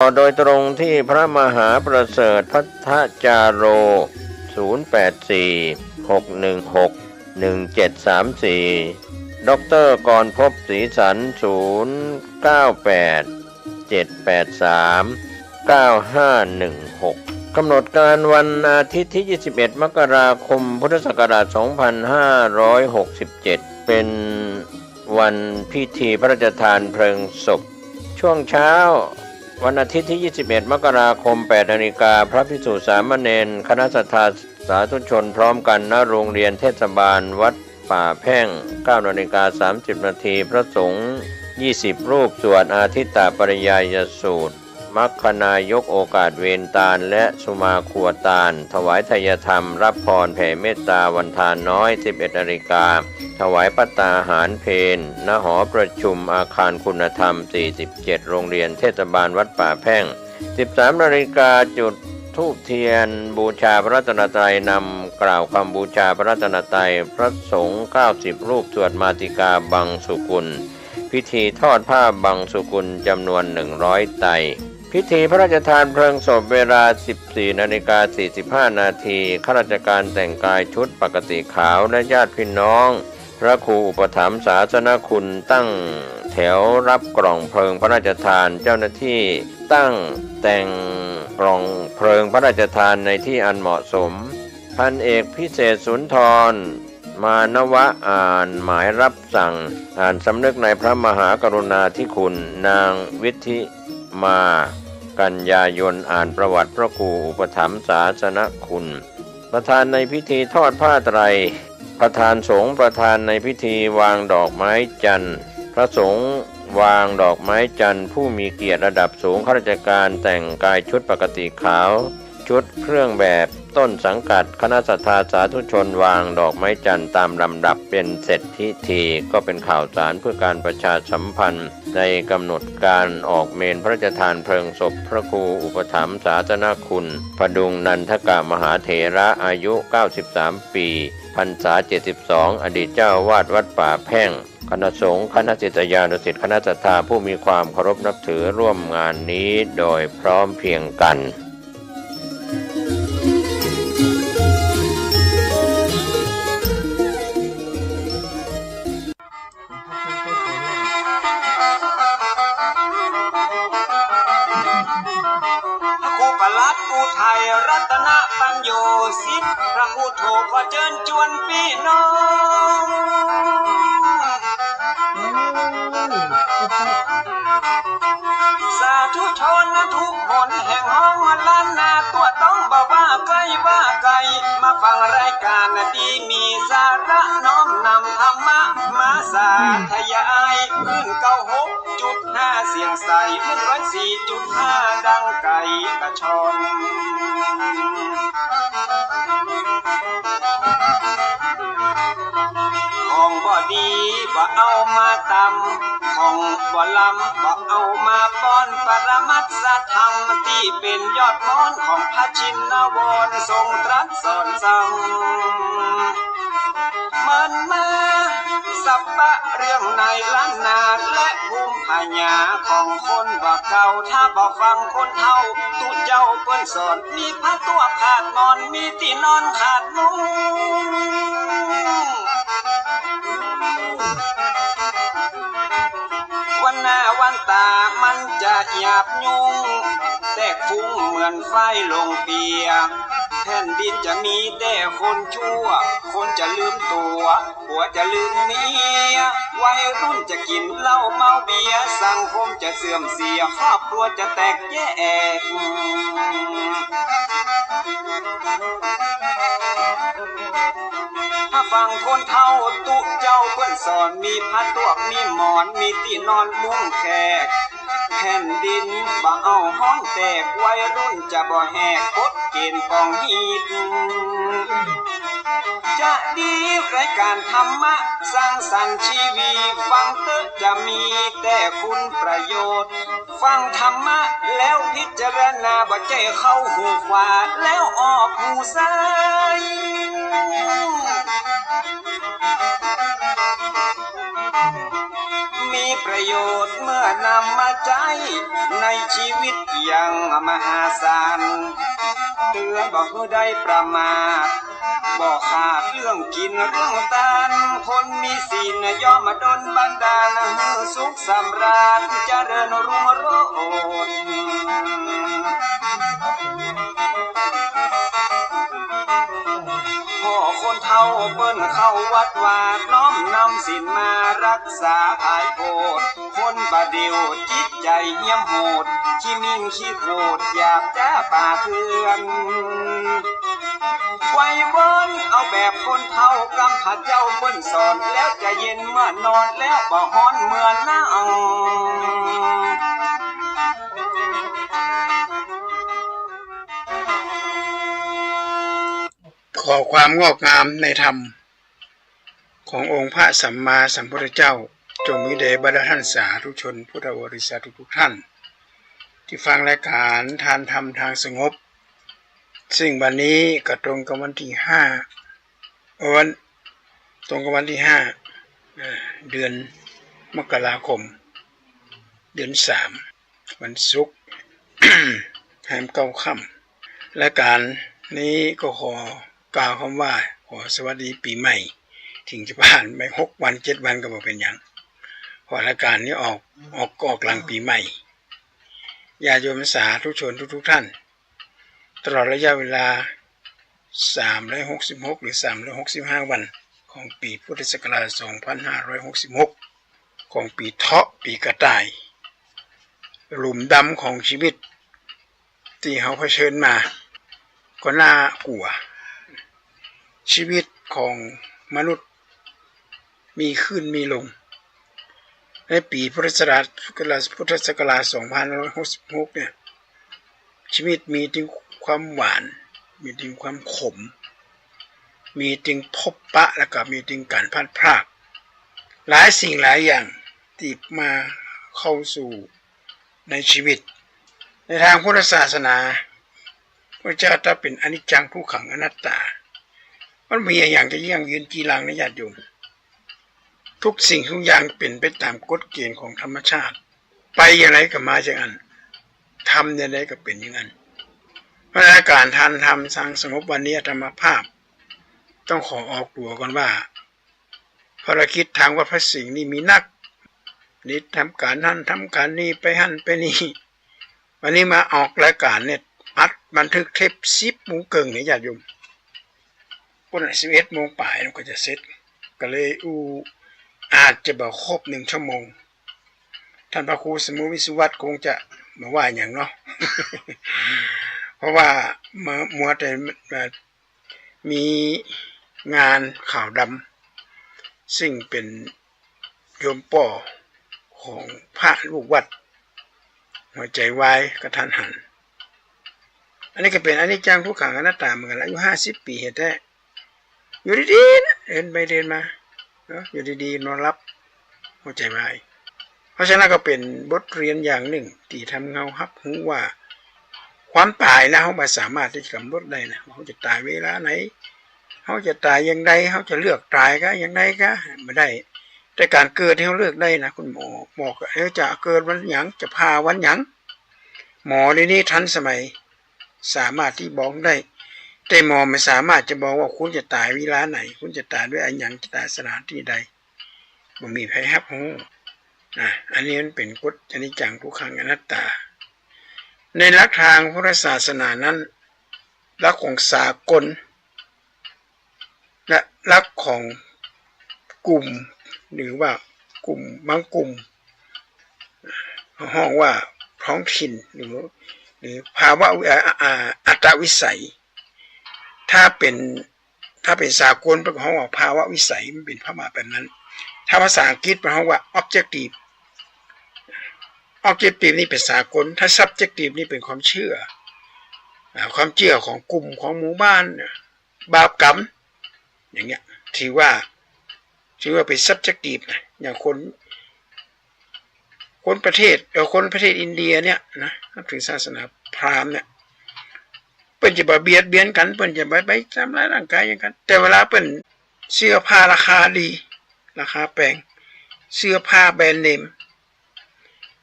โดยตรงที่พระมหาประเสริฐพัทธจาโร0846161734ดรกรภพศรีสัน0987839516กำหนดการวันอาทิตย์ที่21มกราคมพุทธศักราช2567เป็นวันพิธีพระราชทานเพลิงศพช่วงเช้าวันอาทิตย์ที่21มกราคม 8 นาฬิกาพระภิกษุสามเณรคณะศรัทธาสาธุชนพร้อมกันณโรงเรียนเทศบาลวัดป่าแพ่ง 9 นาฬิกา30 นาทีพระสงฆ์20 รูปสวดอาทิตตปริยายสูตรมัคคณายกโอกาสเวนตาลและสุมาครัวตาลถวายทายธรรมรับพรแผ่เมตตาวันทานน้อย 11 นาฬิกาถวายภัตตาหารเพลณหอประชุมอาคารคุณธรรม 47 โรงเรียนเทศบาลวัดป่าแพ่ง 13 นาฬิกาจุดธูปเทียนบูชาพระรัตนตรัยนำกล่าวคำบูชาพระรัตนตรัยพระสงฆ์90 รูปสวดมาติกาบังสุกุลพิธีทอดผ้าบังสุกุลจำนวน100 ไตรพิธีพระราชทานเพลิงศพเวลา 14 นาฬิกา 45 นาทีข้าราชการแต่งกายชุดปกติขาวและญาติพี่น้องพระครูอุปถัมภ์ศาสนคุณตั้งแถวรับกล่องเพลิงพระราชทานเจ้าหน้าที่ตั้งแต่งกล่องเพลิงพระราชทานในที่อันเหมาะสมพันเอกพิเศษสุนทรมานวะอ่านหมายรับสั่งอ่านสำนึกในพระมหากรุณาธิคุณนางวิธิมากันยายนอ่านประวัติพระครูอุปถัมภ์ศาสนคุณประธานในพิธีทอดผ้าไตรประธานสงฆ์ประธานในพิธีวางดอกไม้จันทร์พระสงฆ์วางดอกไม้จันทร์ผู้มีเกียรติระดับสูงข้าราชการแต่งกายชุดปกติขาวชุดเครื่องแบบต้นสังกัดคณะศรัทธาสาธุชนวางดอกไม้จันทร์ตามลำดับเป็นเสร็จพิธีก็เป็นข่าวสารเพื่อการประชาสัมพันธ์ในกำหนดการออกเมนพระราชทานเพลิงศพพระครูอุปถัมภ์ศาสนคุณพดุงนันทกมหาเถระอายุ93 ปีพรรษา72อดีตเจ้าวาดวัดป่าแพ่งคณะสงฆ์คณะศิษยานุศิษย์คณะศรัทธาผู้มีความเคารพนับถือร่วมงานนี้โดยพร้อมเพรียงกันอุทัยรัตนปัญโยสิทธิ์พระพุทโธขอเชิญชวนพี่น้องสาธุชนทุกคนแห่งห้องล้านนาตัวต้องบอกว่าไกลว่าไกลมาฟังรายการดีมีสาระน้อมนำธรรมะมาสาธยายขึ้น96.5เสียงใส104.5ดังไก่กระชอนของบ่ดีบ่เอามาตำของบ่ลำบ่เอามาป้อนปรมัตถธรรมที่เป็นยอดมอนของพระชินวรทรงตรัสสอนสั่งมันมาสับปะเรื่องในล้านนาและภูมิปัญญาของคนบ่เก่าถ้าบ่ฟังคนเฒ่าตุเจ้าเปิ้นสอนมีผ้าตัวขาดนอนมีที่นอนขาดนุ่งวันหน้าวันตามันจะหยาบยุ่งแตกฟุ้งเหมือนไฟลงเปียกแผ่นดินจะมีแต่คนชั่วคนจะลืมตัวผัวจะลืมเมียวัยรุ่นจะกินเหล้าเมาเบียร์สังคมจะเสื่อมเสียครอบครัวจะแตกแยกถ้าฟังคนเฒ่าตุเจ้าเพิ่นสอนมีผ้าตัวมีหมอนมีที่นอนมุ้งแขกแผ่นดินบ่เอาห้องแตกวัยรุ่นจะบ่แหกกฎเกณฑ์ปองฮีดจะดีรายการธรรมะสร้างสรรค์ชีวิตฟังเตอะจะมีแต่คุณประโยชน์ฟังธรรมะแล้วพิจารณาบ่ใจเข้าหูขวาแล้วออกหูซ้ายมี มีประโยชน์เมื่อนำมาใช้ในชีวิตอย่างมหาศาลเตือนบอกให้ได้ประมาทบอกขาดเรื่องกินเรื่องทานคนมีศีลย่อมมาดลบันดาลให้สุขสำราญเจริญรุ่งโรจน์พ่อคนเฒ่าเปิ้นเข้าวัดวาดน้อมนำศีลมารักษาภายโพดคนบาเดียวจิตใจเหี้ยมโหดขี้มิ่งขี้โคดอยากจะป่าเถื่อนไว้บนเอาแบบคนเฒ่ากำพาเจ้าเปิ้นสอนแล้วจะเย็นเมื่อนอนแล้วบ่ฮ้อนเมื่อนั่งขอความงอกงามในธรรมขององค์พระสัมมาสัมพุทธเจ้าจงมีแด่บรรดาท่านสาธุชนพุทธบริษัททุกท่านที่ฟังรายการทานธรรมทางสงบซึ่งวันนี้ก็ตรงกับวันที่5เดือนมกราคมเดือน3วันศุกร์ แรม9 ค่ำรายการนี้ก็ขอกล่าวคำว่าขอสวัสดีปีใหม่ถึงจะผ่านไป6 วัน 7 วันก็บ่เป็นหยังเพราะรายการนี้ออกหลังปีใหม่ญาติโยมสาธุชนทุกท่านตลอดระยะเวลา366หรือ365วันของปีพุทธศักราช2566ของปีเถาะปีกระต่ายหลุมดำของชีวิตที่เขาเผชิญมาก็น่ากลัวชีวิตของมนุษย์มีขึ้นมีลงในปีพุทธศักราช2566เนี่ยชีวิตมีถึงความหวานมีถึงความขมมีถึงพบปะแล้วก็มีถึงการพลัดพรากหลายสิ่งหลายอย่างที่มาเข้าสู่ในชีวิตในทางพุทธศาสนาพระเจ้าถ้าเป็นอนิจจังทุกขังอนัตตามันมีอย่างจะยั่งยืนจีรังในญาติโยมทุกสิ่งทุกอย่างเป็นไปตามกฎเกณฑ์ของธรรมชาติไปอย่างไรก็มาจากนั้นทำอย่างไรก็เป็นอย่างนั้นเพราะการทานธรรมสร้างสงบวันนี้ธรรมภาพต้องขอออกตัวก่อนว่าภารกิจทางวัดพระสิงห์นี่มีนักนี่ทำการนั่นทำการนี่ไปหั่นไปนี่วันนี้มาออกรายการเนี่ยอัดบันทึกเทป10 โมงเกิงเนี่ยญาติโยมปุ่น11 โมงป่ายมันก็จะเสร็จก็เลยอาจจะบ่ครบ1 ชั่วโมงท่านพระครูสมุวิสุวัตคงจะมาว่าอย่างเนาะ เพราะว่ามัวแต่มีงานข่าวดำซึ่งเป็นโยมป่อของพระลูกวัดหัวใจวายกระทันหันอันนี้ก็เป็นอนิจจังทุกขังอนัตตาเหมือนกันอายุ50 ปีเห็นได้อยู่ดีๆนะเดินไปเดินมาอยู่ดีๆนอนรับหัวใจวายเพราะฉะนั้นก็เป็นบทเรียนอย่างหนึ่งที่ทำเงาฮับหูว่าความตายนะเขาไม่สามารถที่จะกำหนดได้นะเขาจะตายเวลาไหนเขาจะตายอย่างไรเขาจะเลือกตายก็อย่างไรก็ไม่ได้แต่การเกิดที่เขาเลือกได้นะคุณหมอบอกจะเกิดวันหยังจะพาวันหยังหมอในนี้ทันสมัยสามารถที่บอกได้แต่หมอไม่สามารถจะบอกว่าคุณจะตายเวลาไหนคุณจะตายด้วยอะไรหยังจะตายสถานที่ใดมันมีไผฮับฮู้อันนี้มันเป็นกฎอนิจจังทุกขังอนัตตาในหลักทางพุทธศาสนานั้นหลักของสากลและหลักของกลุ่มหรือว่ากลุ่มบางกลุ่มห้องว่าท้องถิ่นหรือภาวะอัตวิสัยถ้าเป็นสากลเป็นห้องว่าภาวะวิสัยมันเป็นภาวะแบบนั้นถ้าภาษาอังกฤษเป็นห้องว่า objective นี่เป็นสากลถ้า subjective นี่เป็นความเชื่อของกลุ่มของหมู่บ้านบาปกรรมอย่างเงี้ยถือว่าเป็น subjective นะอย่างคนประเทศอินเดียเนี่ยนะถึงศาสนาพราหมณ์เนี่ยเปิ้นจะบ่เบียดเบียนกันเปิ้นจะไปทำร้ายร่างกายอย่างกันแต่เวลาเปิ้นเสื้อผ้าราคาดีราคาแพง เสื้อผ้าแบรนด์เนม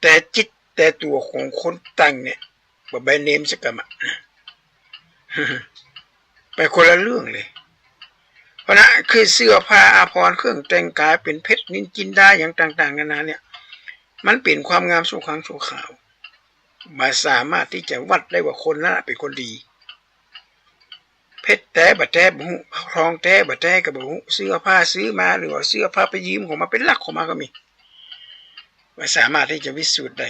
แต่จิตแต่ตัวของคนแต่งเนี่ยว่าแบรนด์เนมสักกะมะไปคนละเรื่องเลยเพราะนั้นคือเสื้อผ้าอาภรณ์เครื่องแต่งกายเป็นเพชรนินจินดาอย่างต่างๆกันานาเนี่ยมันเป็นความงามชั่วครั้งชั่วคราวมาสามารถที่จะวัดได้ว่าคนนั้นเป็นคนดีเพชรแท้บัดแท้บุทองแท้บัดแท้กับบุเสื้อผ้าซื้อมาหรือว่าเสื้อผ้าไปยืมของมาเป็นหลักของมาก็มีมาสามารถที่จะวิสูจน์ได้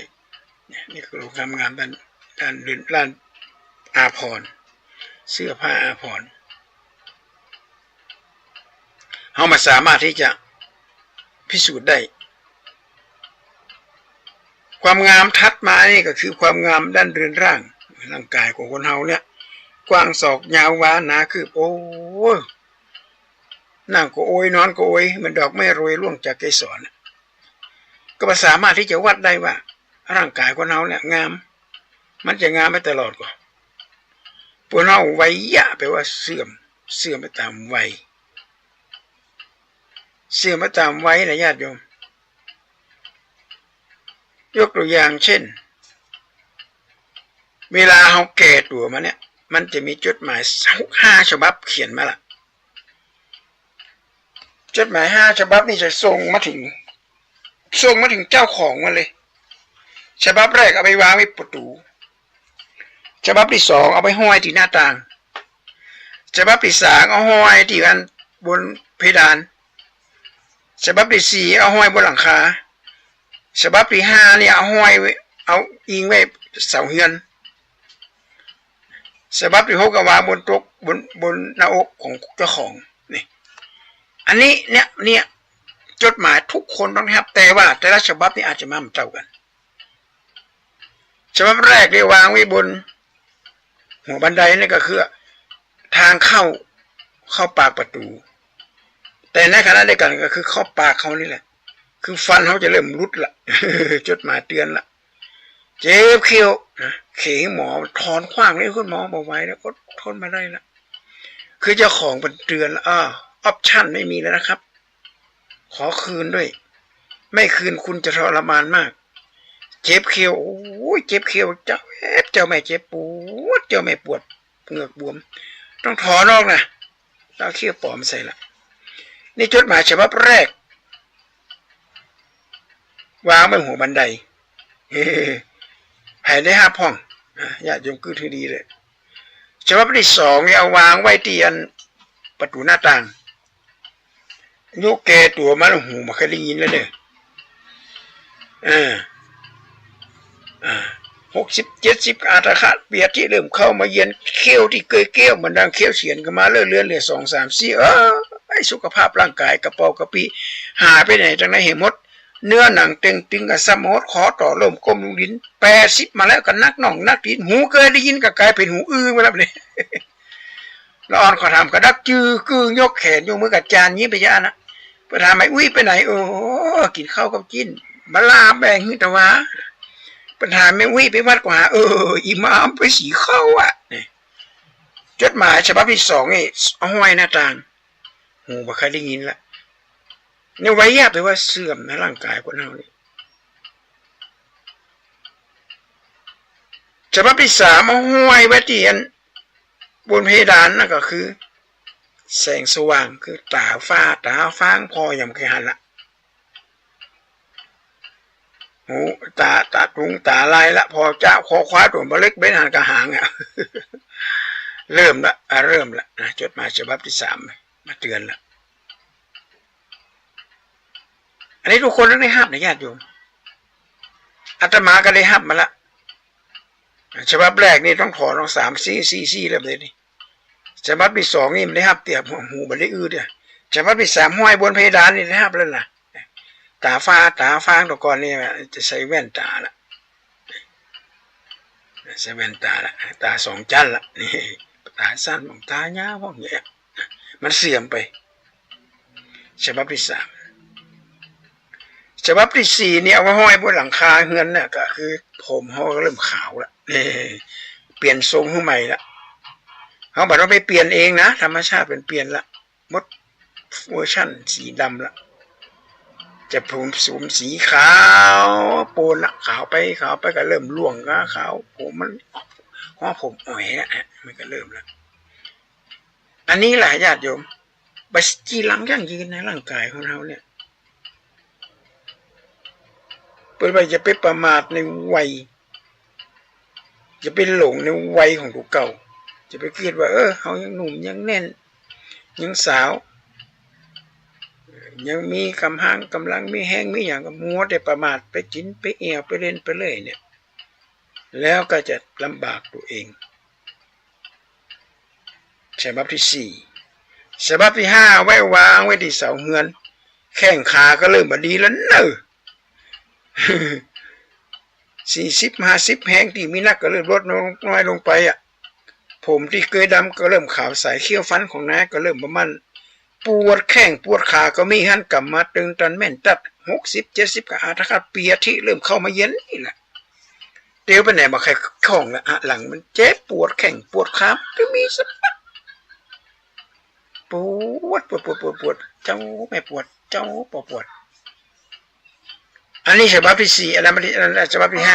นี่คือความงามด้านอาภรณ์เสื้อผ้าอาภรณ์เขามาสามารถที่จะพิสูจน์ได้ความงามทัดมานี่ก็คือความงามด้านเรือนร่างร่างกายของคนเฮาเนี่ยกว้างศอกยาววาหนาคือโอ้นั่งก็โอยนอนก็โอยมันดอกไม้โรยร่วงจากเกสรก็สามารถที่จะวัดได้ว่าร่างกายคนเฮาเนี่ยงามมันจะงามไปตลอดก่อนพวกเฮาวัยยะแปลว่าเสื่อมไปตามวัยเสื่อมไปตามวัยนะญาติโยมยกตัวอย่างเช่นเวลาเฮาแก่ตัวมาเนี่ยมันจะมีจดหมาย5 ฉบับเขียนมาละจดหมาย5 ฉบับนี่จะส่งมาถึงเจ้าของมันเลยฉบับแรกเอาไปวางไว้ประตูฉบับที่2เอาไปห้อยที่หน้าต่างฉบับที่3เอาห้อยที่บนเพดานฉบับที่4เอาห้อยบนหลังคาฉบับที่5เนี่ยเอาห้อยไว้เอาอิงไว้เสาเฮือนฉบับที่6ก็วางบนโต๊ะบนหน้าอกของเจ้าของนี่อันนี้เนี่ยจดหมายทุกคนต้องรับแต่ว่าแต่ละฉบับนี่อาจจะไม่เหมือนเท่ากันฉบับแรกได้วางไว้บนหัวบันไดนี่ก็คือทางเข้าปากประตูแต่ในขณะเดียวกันก็คือเข้าปากเขานี่แหละคือฟันเขาจะเริ่มรุดละ จดหมายเตือนละเจ็บเขี้ยวนะเข็งหมอถอนขว้างเลยคุณหมอบอกไว้แล้วก็ทนมาได้ละคือเจ้าของเป็นเตือนละออปชั่นไม่มีแล้วนะครับขอคืนด้วยไม่คืนคุณจะทรมานมากเจ็บเขี้ยวโอ้ยเจ็บเขี้ยวเจ้าแม่เจ็บปวดเจ้าแม่ปวดเหงือกบวมต้องถอนออกนะแล้วเขี้ยวปลอมใส่ละนี่จดหมายฉบับแรกวางบนหัวบันไดภายใน5 ห้องญาติโยมคือถือดีเลยฉบับที่2เนี่ยเอาวางไว้ที่ประตูหน้าต่างยกแกตัวมันหูมาเคยได้ยินแล้วเนี่ย60 70อาตาขาดเบียดที่เริ่มเข้ามาเย็นเขี้ยวที่เกยเกี้ยวมันดังเขี้ยวเฉียนกันมาเลื่อนเหลือ2 3 4ไอ้สุขภาพร่างกายกระเป๋ากระปีหายไปไหนจังไหนเห็นหมดเนื้อหนังเต็งตึงกับสมอดขอต่อลมก้มลงดิน80มาแล้วกันนักหน่องนักดินหูเคยได้ยินกับกลายเป็นหูอื้อมาแล้วเนี่ยแล้วอ่อนขอทำกระดักจื้อคือยกแขนยกมือกับจานยิ้มไปยะนะไปถามไอ้อุ้ยไปไหนโอ้กินข้าวกับกินมาลาแบ่งหิตวะปัญหาไม่อุ้ยไปวัดกว่าอิหม่ามไปสีเข้าอ่ะจดหมายฉบับที่2นี่เอาห้อยหน้าต่างหูบ่เคยได้ยินละในวัยยะแปลว่าเสื่อมในร่างกายคนเรานี่ฉบับที่3เอาห้อยไว้ที่บนเพดานนั่นก็คือแสงสว่างคือตาฟ้างพออย่างเคยหันละหูตาตรุงตาลายละพอจ้าคอคว้าตัวมาเล็กเบ้นหันกระหางอ่ะ เริ่มละนะจดหมายฉบับที่3มาเตือนละอันนี้ทุกคนต้องได้ห้ามนะญาติโยมอาตมาก็ได้ห้ามมาละฉบับแรกนี่ต้องถอนต้อง3 4แล้วเลยนี่ฉบับที่2นี่มันได้ห้ามเตียบหูมันได้อื้อเนี่ยฉบับที่3ห้อยบนเพดานนี่ได้ห้ามแล้วนะตาฟ้างตัวก่อนนี่จะใส่แว่นตาละใส่แว่นตาละตา2 ชั้นละนี่ตาสั้นของตายาวพวกนี้มันเสื่อมไปฉบับที่3ฉบับที่4เนี่ยเอาไว้ห้อยบนหลังคาเฮือนเนี่ยก็คือผมเขาเริ่มขาวละนี่เปลี่ยนทรงขึ้นใหม่ละเขาบอกว่าไปเปลี่ยนเองนะธรรมชาติเป็นเปลี่ยนละมดเวอร์ชั่นสีดำละจ จะผมสีขาวโปนละขาวไปก็เริ่มร่วงก็ขาวผมมันห้อผมอ่อยนะมันก็เริ่มแล้วอันนี้แหละญาติโยมบัสจีหลังยั่งยืนในร่างกายของเราเนี่ยเปิดไปจะไปประมาทในวัยจะไปหลงในวัยของตัวเก่าจะไปคิดว่าเขายังหนุ่มยังแน่นยังสาวยังมีกำลังมีแห้งมีอย่างกับมัวแต่ประมาทไปกินไปเอวไปเล่นไปเลยเนี่ยแล้วก็จะลำบากตัวเองฉบับที่ 4ฉบับที่ 5ไว้วางไว้ที่เสาเฮือนแข้งขาก็เริ่มบดีแล้วเนอะ40-50แห้งที่มีนักก็เริ่มลดน้อยลงไปผมที่เคยดำก็เริ่มขาวใสเขี้ยวฟันของน้าก็เริ่มประมาณปวดแข้งปวดขาก็มีหันกลับมาตึงตันแม่นตัด60-70ก็อาจจะเปียที่เริ่มเข้ามาเย็นนี่แหละเดี๋ยวไปไหนมาใครคล้องละหลังมันเจ็บปวดแข้งปวดขาก็มีสักปวดเจ้าไม่ปวดเจ้าปวดอันนี้ฉบับที่ 4อะไรมาที่ฉบับที่ 5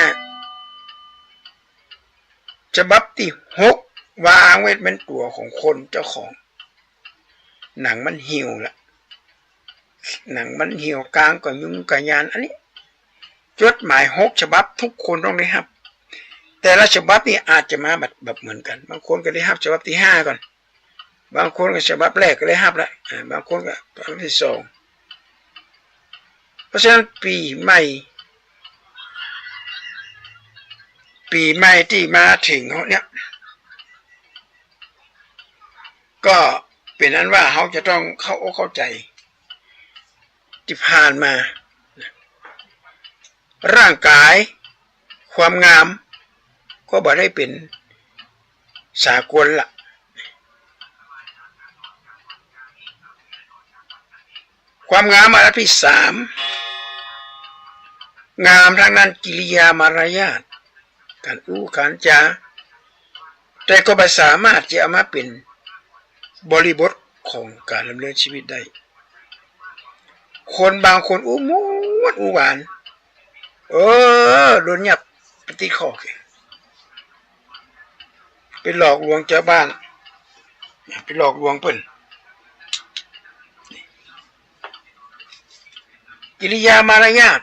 ฉบับที่ 6วางไว้เป็นตัวของคนเจ้าของหนังมันเหี่ยวละหนังมันเหี่ยวกลางก็ยุ่งกะยานอันนี้จดหมาย6ฉบับทุกคนต้องได้รับแต่ละฉบับนี้อาจจะมาแบบเหมือนกันบางคนก็ได้รับฉบับที่ 5ก่อนบางคนก็ฉบับแรกก็ได้รับแล้วบางคนก็ฉบับที่ 2เพราะฉะนั้นปีใหม่ที่มาถึงเขาเนี่ยก็เป็นนั้นว่าเขาจะต้องเข้าใจที่ผ่านมาร่างกายความงามก็บ่ได้เป็นสากลละความงามอันที่ 3งามทางด้านกิริยามารยาทการอู้การจาแต่ก็ไม่สามารถจะเอามาเป็นบริบทของการดำเนินชีวิตได้คนบางคนอู้มวดอู้หวานโดนยับปฏิข้อไปหลอกลวงเจ้าบ้านไปหลอกลวงเปิ้นกิริยามารยาท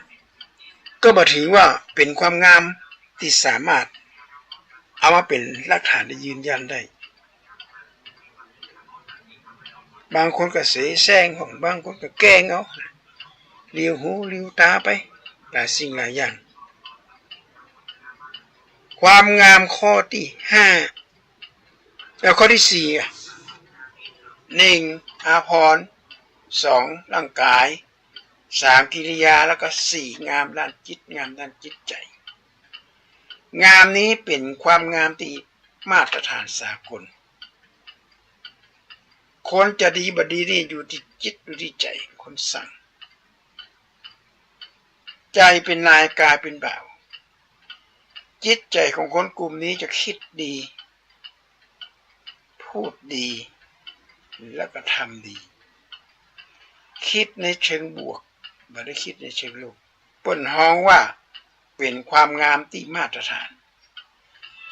ก็มาถือว่าเป็นความงามที่สามารถเอามาเป็นหลักฐานได้ยืนยันได้บางคนก็เสแสร้งของบางคนก็แกล้งเอาเลี้ยวหูเลี้ยวตาไปหลายสิ่งหลายอย่างความงามข้อที่ 5แล้วข้อที่ 4 1อาภรณ์ 2ร่างกาย 3กิริยาแล้วก็ 4งามด้านจิตงามด้านจิตใจงามนี้เป็นความงามที่มาตรฐานสากลคนจะดีบดีนี่อยู่ที่จิตอยู่ที่ใจคนสั่งใจเป็นนายกายเป็นบ่าวจิตใจของคนกลุ่มนี้จะคิดดีพูดดีแล้วก็ทำดีคิดในเชิงบวกไม่ได้คิดในเชิงลบเปิ้นฮ้องว่าเป็นความงามที่มาตรฐาน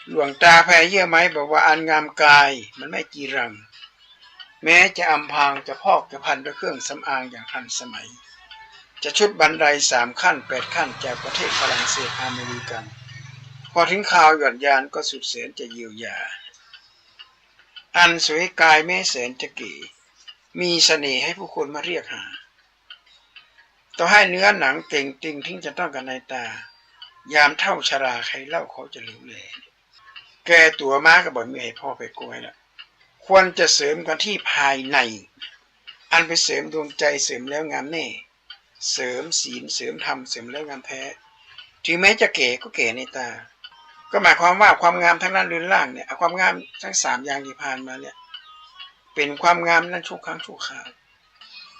หลวงตาแพรเยื่อไม้บอกว่าอันงามกายมันไม่จีรังแม้จะอำพรางจะพอกจะพันด้วยเครื่องสำอางอย่างทันสมัยจะชุดบันได3ขั้น8ขั้นจากประเทศฝรั่งเศสอเมริกันพอถึงข่าวหย่อนยานก็สุดแสนจะเยียวยาอันสวยกายแม้แสนจะเก๋มีเสน่ห์ให้ผู้คนมาเรียกหาต่อให้เนื้อหนังเต่งติงทิ้งจะต้องกันในตายามเท่าชราใครเล่าเขาจะเหลวแหลแกตัวม้าก็บอกมีให้พ่อไปกล้วยแล้วควรจะเสริมกันที่ภายในอันไปเสริมดวงใจเสริมแล้วงามแน่เสริมศีลเสริมธรรมเสริมแล้วงามแท้ถึงแม้จะเก๋ก็เก๋ในตาก็หมายความว่าความงามทั้งนั้นเรือนล่างเนี่ยความงามทั้ง3อย่างที่ผ่านมาเนี่ยเป็นความงามนั้นชั่วครั้งชั่วคราว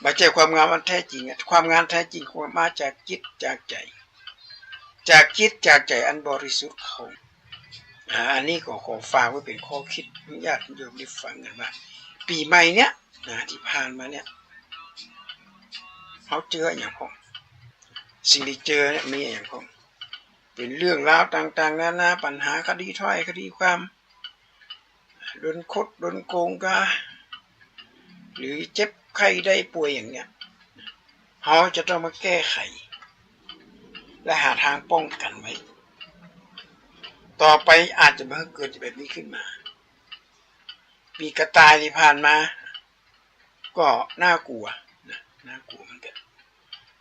ไม่ใช่ความงามอันแท้จริงความงามแท้จริงควรมาจากจิตจากใจจากจิตจากใจอันบริสุทธิ์ของอันนี้ก็ขอฝากไว้เป็นข้อคิดญาติโยมได้ฟังกันว่าปีใหม่เนี้ยที่ผ่านมาเนี่ยเขาเจออย่างผม สิ่งที่เจอเนี่ยมีอย่างของเป็นเรื่องราวต่างๆนานาปัญหาคดีถ้อยคดีความโดนคดโดนโกงกาหรือเจ็บไข้ได้ป่วยอย่างเนี้ยเขาจะต้องมาแก้ไขและหาทางป้องกันไว้ต่อไปอาจจะไม่เกิดแบบนี้ขึ้นมาปีกระต่ายที่ผ่านมาก็น่ากลัวนะน่ากลัวเหมือนกัน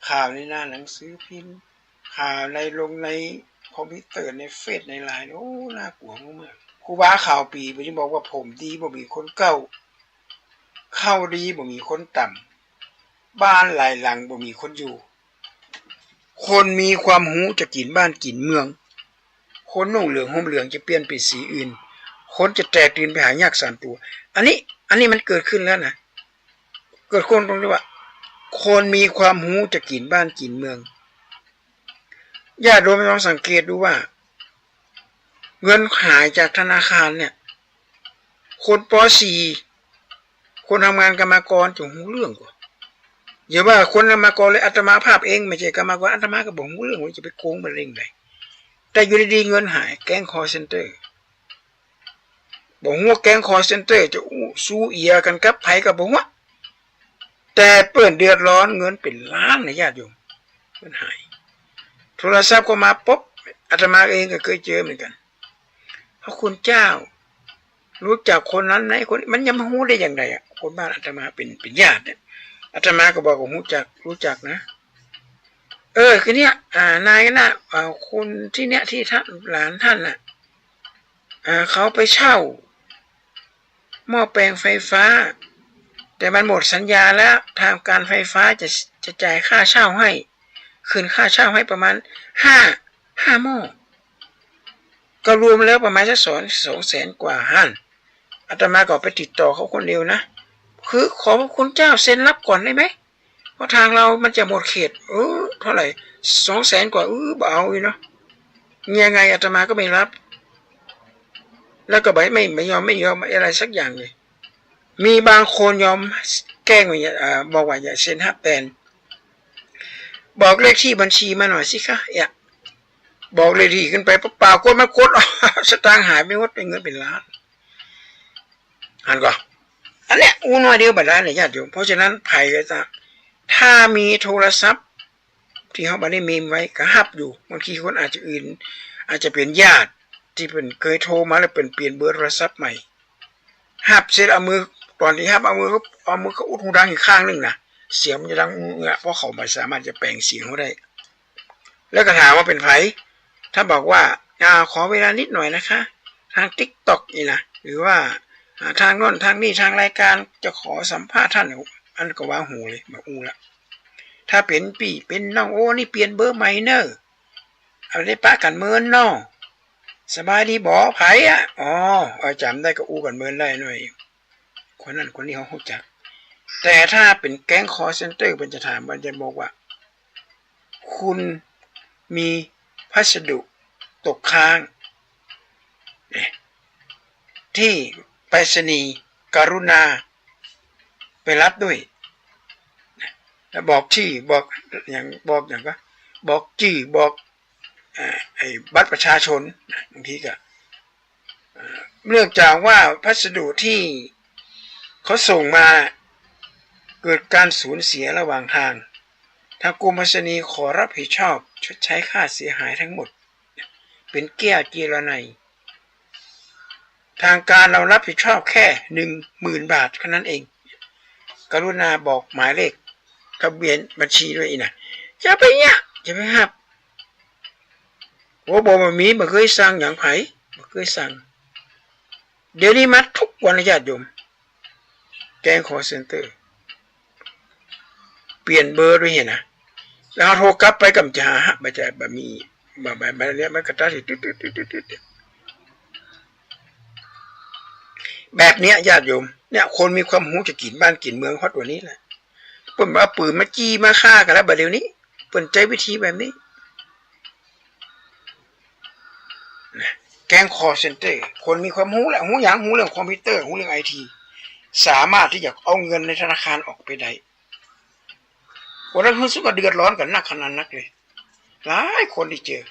ข่าวในหน้าหนังสือพิมพ์ข่าวในลงในคอมพิวเตอร์ในเฟซในไลน์โอ้น่ากลัวมากๆครูบาข่าวปีไปที่บอกว่าผมดีบ่มีคนเก้าเข้าดีบ่มีคนต่ำบ้านหลายหลังบ่มีคนอยู่คนมีความหูจะกินบ้านกินเมืองคนนุ่งเหลืองห่มเหลืองจะเปลี่ยนเป็นสีอื่นคนจะแตกตื่นไปหายากสามตัวอันนี้มันเกิดขึ้นแล้วนะเกิดคนตรงที่ว่าคนมีความหูจะกินบ้านกินเมืองญาติโยมลองสังเกตดูว่าเงินหายจากธนาคารเนี่ยคนป .4 คนทำงานกรรมกรจะหูเรื่องกว่าอย่าว่าคนกรรมกรเลยอาตมาภาพเองไม่ใช่กรรมกรอาตมาก็บอกหูเรื่องว่าจะไปโกงมันเร่งได้แต่อยู่ดีๆเงินหายแก๊งคอลเซ็นเตอร์บอกว่าแก๊งคอลเซ็นเตอร์จะสู้เอียกันกับไผกับบอกว่าแต่เปิ่นเดือดร้อนเงินเป็นล้านนะญาติโยมเงินหายโทรศัพท์ก็มาปุ๊บอาตมาเองก็เคยเจอเหมือนกันพระคุณเจ้ารู้จักคนนั้นไหนคนมันยังไม่รู้ได้อย่างไรอ่ะคนบ้านอาตมาเป็นญาติเนี่ยอาตมาก็บอกว่ารู้จักนะคือเนี้ยนายนะคุณที่เนี้ยที่ท่านหลานท่านน่ะเขาไปเช่าหม้อแปลงไฟฟ้าแต่มันหมดสัญญาแล้วทางการไฟฟ้าจะจ่ายค่าเช่าให้คืนค่าเช่าให้ประมาณห้าหม้อก็รวมแล้วประมาณสัก200,000 กว่าฮั่นอาตมาก็ไปติดต่อเขาคนเดียวนะคือขอพระคุณเจ้าเซ็นรับก่อนได้ไหมเพราะทางเรามันจะหมดเขตเท่าไหร่200,000 กว่าเบาอยู่เนาะยังไงอาตมาก็ไม่รับแล้วก็ไม่ยอมอะไรสักอย่างเลยมีบางคนยอมแกล้งบอกว่าอย่าเซ็น5 แปนบอกเลขที่บัญชีมาหน่อยสิคะบอกเลยดีขึ้นไปเปล่ากดมากดสตางค์หายไปหมดเป็นเงินเป็นล้านอันก็อันเนี้ยน้อยเดียวบัดได้เลยญาติโยมเพราะฉะนั้นไผ่ก็จะถ้ามีโทรศัพท์ที่เขาไม่ได้เมมไว้ก็หับอยู่บางทีคนอาจจะอื่นอาจจะเป็นญาติที่เป็นเคยโทรมาแล้วเป็นเปลี่ยนเบอร์โทรศัพท์ใหม่หับเสร็จเอามือตอนที่หับเอามือเขาอุดหูดังอีกข้างหนึ่งนะเสียงมันจะดังเพราะเขาไม่สามารถจะแปลงเสียงเขาได้แล้วก็ถามว่าเป็นไผ่ถ้าบอกว่าขอเวลานิดหน่อยนะคะทาง TikTok นี่นะหรือว่าทางโน้นทางนี้ทางรายการจะขอสัมภาษณ์ท่านอันก็ว่าหูเลยมาละถ้าเป็นปีเป็นน้องนี่เปลี่ยนเบอร์ใหม่เนอะเอาได้ปะกันเมินเนาะสบายดีบ่ไผจำได้ก็กันเมินได้หน่อยคนนั้นคนนี้เขารู้จักแต่ถ้าเป็นแก๊งคอลเซ็นเตอร์มันจะถามมันจะบอกว่าคุณมีพัสดุตกค้างที่ไปรษณีย์กรุณาไปรับด้วยแล้วบอกชื่อบอกอย่างก็บอกชื่อบอกบัตรประชาชนบางทีก็เนื่องจากว่าพัสดุที่เขาส่งมาเกิดการสูญเสียระหว่างทางทางกรมไปรษณีย์ขอรับผิดชอบชดใช้ค่าเสียหายทั้งหมดเป็นแก้วเจรไนทางการเรารับผิดชอบแค่ 10,000 บาทแค่นั้นเองกรุณาบอกหมายเลขทะเบียนบัญชีด้วยนะจะไปหับบอกว่ามีบ่เคยสั่งอย่างไผบ่เคยสั่งเดี๋ยวนี้มาทุกวันญาติโยมแก๊งคอลเซ็นเตอร์เปลี่ยนเบอร์ด้วยเห็นนะแล้วโทรกลับไปกับจะหาบ่จะบ่มีแบบนี้มันก็ตัดสิแบบนี้ญาติโยมเนี่ยคนมีความหูจะกินบ้านกินเมืองฮอตกว่านี้แหละเพิ่นเอาปืนมาจี้มาฆ่ากันแล้วบัดเดี๋ยวนี้เพิ่นใช้วิธีแบบนี้แก๊งคอลเซ็นเตอร์คนมีความหูแหละหูอย่างหูเรื่องคอมพิวเตอร์หูเรื่องITสามารถที่จะเอาเงินในธนาคารออกไปได้คนนั้นรู้สึกว่าเดือดร้อนกันนักขนาดนักเลย หลายคนที่เจอ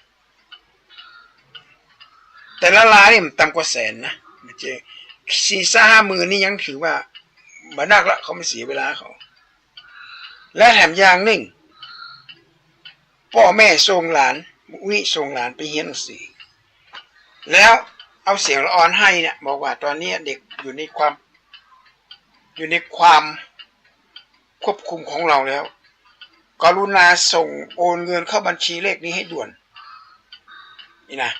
แต่ละรายนี่มันต่ำกว่าแสนนะมันเจอ4-5 หมื่นนี่ยังถือว่าบานักละเขาไม่เสียเวลาเขาและแถมอย่างหนึ่งพ่อแม่ส่งหลานส่งหลานไปเรียนหนังสือแล้วเอาเสียงละอ่อนให้เนี่ยบอกว่าตอนนี้เด็กอยู่ในความควบคุมของเราแล้วกรุณาส่งโอนเงินเข้าบัญชีเลขนี้ให้ด่วนนี่นะ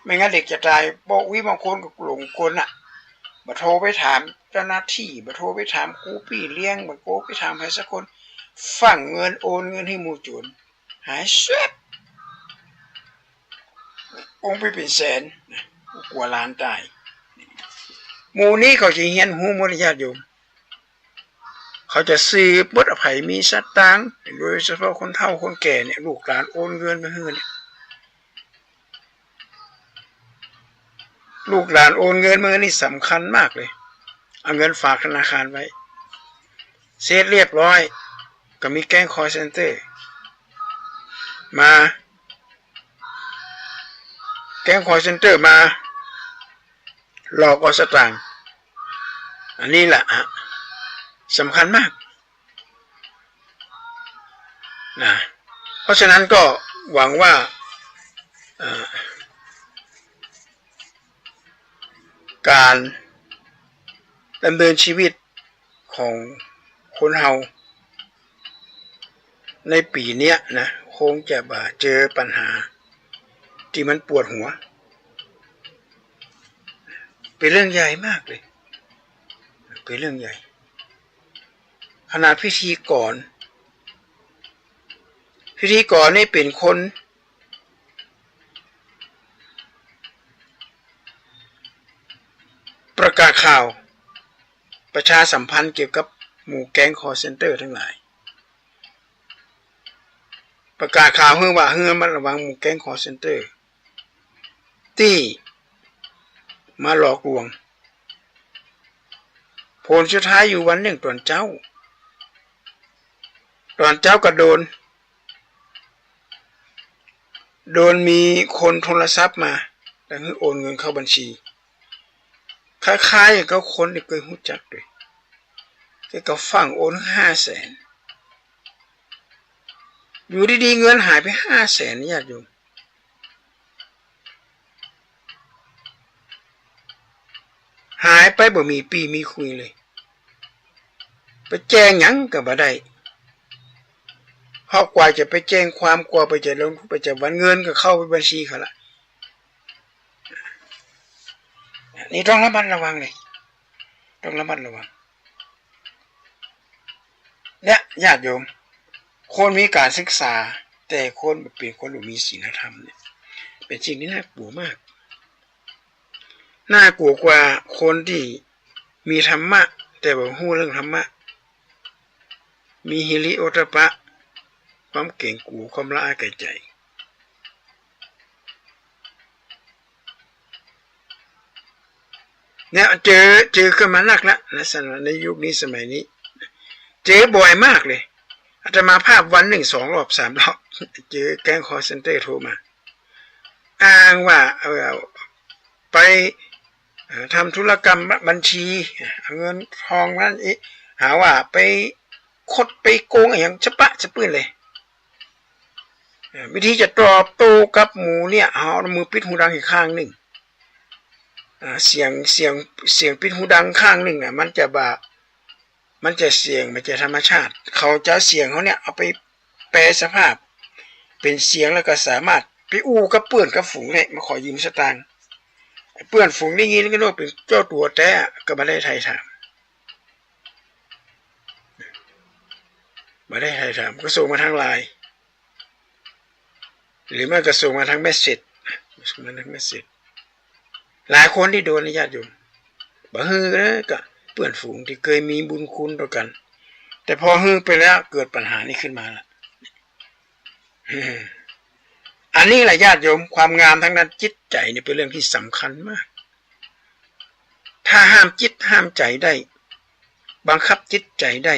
ไม่งั้นเด็กจะตายบอกบางคนก็หลงกลอ่ะมาโทรไปถามเจ้าหน้าที่มาโทรไปถามครูพี่เลี้ยงมาโทรไปถามใครสักคนฝั่งเงินโอนเงินให้หมู่โจรหายเสียองไปเป็นแสนกลัวล้านตายหมู่นี้เขาจะเฮียนหูมรญาติโยมเขาจะซื้อบดอภัยมีสตางค์โดยเฉพาะคนเฒ่าคนแก่เนี่ยลูกหลานโอนเงินมาให้เนี่ยลูกหลานโอนเงินมานี่สำคัญมากเลยเอาเงินฝากธนาคารไว้เสร็จเรียบร้อยก็มีแก๊งคอลเซ็นเตอร์มาแก๊งคอลเซ็นเตอร์มาหลอกเอาสตางค์อันนี้แหละสำคัญมากนะเพราะฉะนั้นก็หวังว่าการดำเนินชีวิตของคนเฮาในปีนี้นะคงจะเจอปัญหาที่มันปวดหัวเป็นเรื่องใหญ่มากเลยเป็นเรื่องใหญ่ขนาดพิธีกรนี่เป็นคนประกาศข่าวประชาสัมพันธ์เกี่ยวกับหมู่แก๊งคอลเซ็นเตอร์ทั้งหลายประกาศข่าวว่ามันระวังหมู่แก๊งคอลเซ็นเตอร์ที่มาหลอกลวงผลสุดท้ายอยู่วันหนึ่งตอนเจ้าก็โดนมีคนโทรศัพท์มาแล้วให้โอนเงินเข้าบัญชีคล้ายๆอย่างกับคนที่เคยรู้จักเลยก็ฟังโอน500,000อยู่ดีๆเงินหายไป500,000ญาติโยมหายไปบ่มีปีมีคุยเลยไปแจ้งหยังก็บ่ได้เพราะกว่าจะไปแจ้งความกว่าไปจะลงไปจะวันเงินก็เข้าไปบัญชีเขาละนี่ต้องระมัดระวังเลยต้องระมัดระวังเนี่ยญาติโยมคนมีการศึกษาแต่คนเป็นคนมีศีลธรรมเนี่ยเป็นสิ่งที่น่ากลัวมากน่ากลัวกว่าคนที่มีธรรมะแต่บ่รู้เรื่องธรรมะมีฮิริโอตปะความเก่งกลัวความละอายแก่ใจเนี่ยเจอขึ้นมานักละในยุคนี้สมัยนี้เจอบ่อยมากเลยอาตมาภาพวันหนึ่ง2 รอบ 3 รอบเจอแก๊งคอลเซ็นเตอร์โทรมาอ้างว่าไปทำธุรกรรมบัญชีเงินทองนั่นหาว่าไปคดไปโกงอย่างจะปื้นเลยวิธีจะตอบโต้กับหมูเนี่ยเอามือปิดหูดังอีกข้างหนึ่งเสียงปิดหูดังข้างหนึ่งมันจะเสียงมันจะธรรมชาติเขาจะเสียงเขาเนี่ยเอาไปแปลสภาพเป็นเสียงแล้วก็สามารถไปอู้กับเพื่อนกับฝูงเนี่ยมาขอยืมสตางค์เพื่อนฝูงได้ยินก็โน้เป็นเจ้าตัวแต่ก็มาได้ไทยถามก็ส่งมาทางไลน์หรือไม่ก็ส่งมาทางเมสเสจหลายคนที่โดนญาติโยมบ่ฮือนะก็เพื่อนฝูงที่เคยมีบุญคุณต่อกันแต่พอฮือไปแล้วเกิดปัญหานี้ขึ้นมาละอันนี้แหละญาติโยมความงามทางด้านจิตใจนี่เป็นเรื่องที่สำคัญมากถ้าห้ามจิตห้ามใจได้บังคับจิตใจได้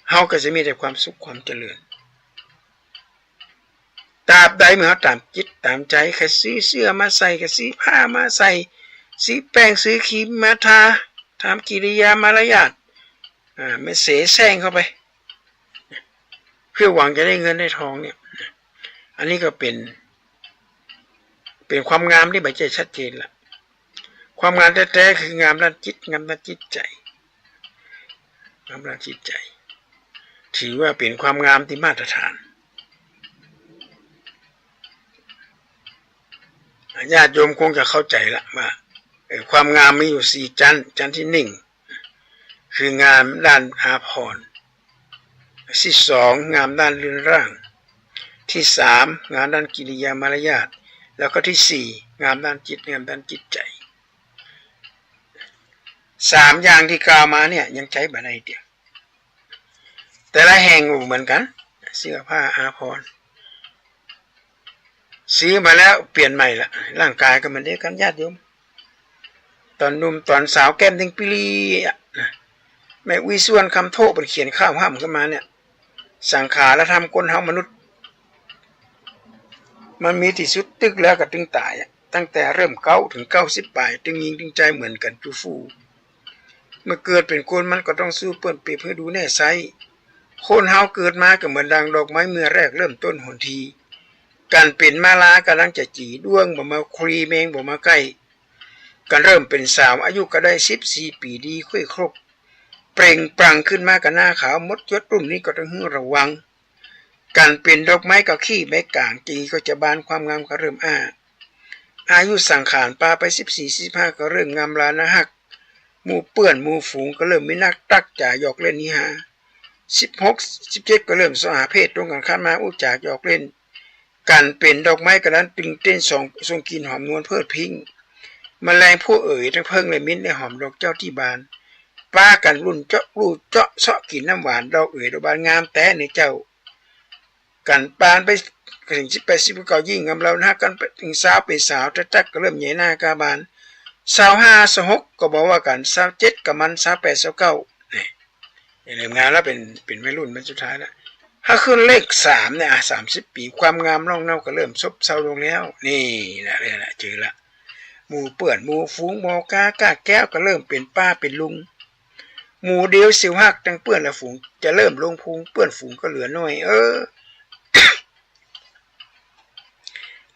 เฮาก็จะมีแต่ความสุขความเจริญ ตราบใดเมื่อตามจิตตามใจแค่ซื้อเสื้อมาใส่แค่ซื้อผ้ามาใส่ซื้อแป้งซื้อครีมมาทาทำกิริยามารยาทไม่เสแสร้งเข้าไปเพื่อหวังจะได้เงินได้ทองเนี่ยอันนี้ก็เป็นความงามที่ใบใจชัดเจนละความงามแท้ๆคืองามด้านจิตงามด้านจิตใจงามด้านจิตใจถือว่าเป็นความงามที่มาตรฐานญาติโยมคงจะเข้าใจละว่าความงามมีอยู่สี่ชั้นที่หนึ่งคืองามด้านอาภรณ์ที่สองงามด้านเรือนร่างที่สามงามด้านกิริยามารยาทแล้วก็ที่สี่งามด้านจิตงามด้านจิตใจสามอย่างที่กล่าวมาเนี่ยยังใช้บันไดเดียวแต่ละแห่งเหมือนกันเสื้อผ้าอาภรณ์ซื้อมาแล้วเปลี่ยนใหม่ละร่างกายก็เหมือนเดียวกันญาติโยมตอนหนุ่มตอนสาวแก้มแดงปิลีแม่วิส่วนคำโทษเป็นเขียนข้าวห้ามขึ้นมาเนี่ยสังขารและทำคนเฮามนุษย์มันมีที่สุดตึกแล้วก็ตึงตายตั้งแต่เริ่ม9 ถึง 90 ปลายตึงยิงตึงใจเหมือนกันจูฟูเมื่อเกิดเป็นคนมันก็ต้องสู้เปื้อนเปรียบให้ดูแน่ไซคนเฮาเกิดมาก็เหมือนดังดอกไม้เมื่อแรกเริ่มต้นหนทีการเป็นมาลากำลังจะจีด้วงบ่มาครีเมงบ่มาใกล้กันเริ่มเป็นสาวอายุก็ได้14 ปีดีค่อยครบเปล่งปลั่งขึ้นมากับหน้าขาวมดยศรุ่นนี้ก็ต้องระวังการเป็นดอกไม้ก็ขี้ใบก่างจีก็จะบานความงามก็เริ่มอายุสังขารปาไป14-15ก็เริ่มงามลานะฮักหมู่เปื้อนหมู่ฝูงก็เริ่มมีนักตักจ่าหยอกเล่นนิฮา16-17ก็เริ่มสหาเพศตรงกันข้ามมาอุจจากหยอกเล่นการเป็นดอกไม้กระนั้นตึงเต้นทรงกลิ่นหอมนวลเพิดพิงแมลงผู้เอ๋ยทั้งเพิ่งเลยมิ้นในหอมดอกเจ้าที่บานป้ากันรุ่นเจาะรูเจาะเสาะกินน้ำหวานดอกเอ๋ยดอกบานงามแต่ในเจ้ากันปานไปถึง18-19ก็ยิ่งงามเรานะกันไปถึงสาวเป็นสาวจักก็เริ่มใหญ่หน้ากาบาน25-26ก็บอกว่ากัน27กับมัน28-29นี่เริ่มงานแล้วเป็นวัยรุ่นเป็นสุดท้ายแล้วถ้าขึ้นเลข3เนี่ย30 ปีความงามร่องเน่าก็เริ่มซบเซาลงแล้วนี่นะเลยนะเจอละหมู่เปื่อนหมู่ฝูงหมอกากาแก้วก็เริ่มเป็นป้าเป็นลุงหมู่เดียวสิวหักจังเปื่อนและฝูงจะเริ่มลงพุงเปื่อนฝูงก็เหลือน้อย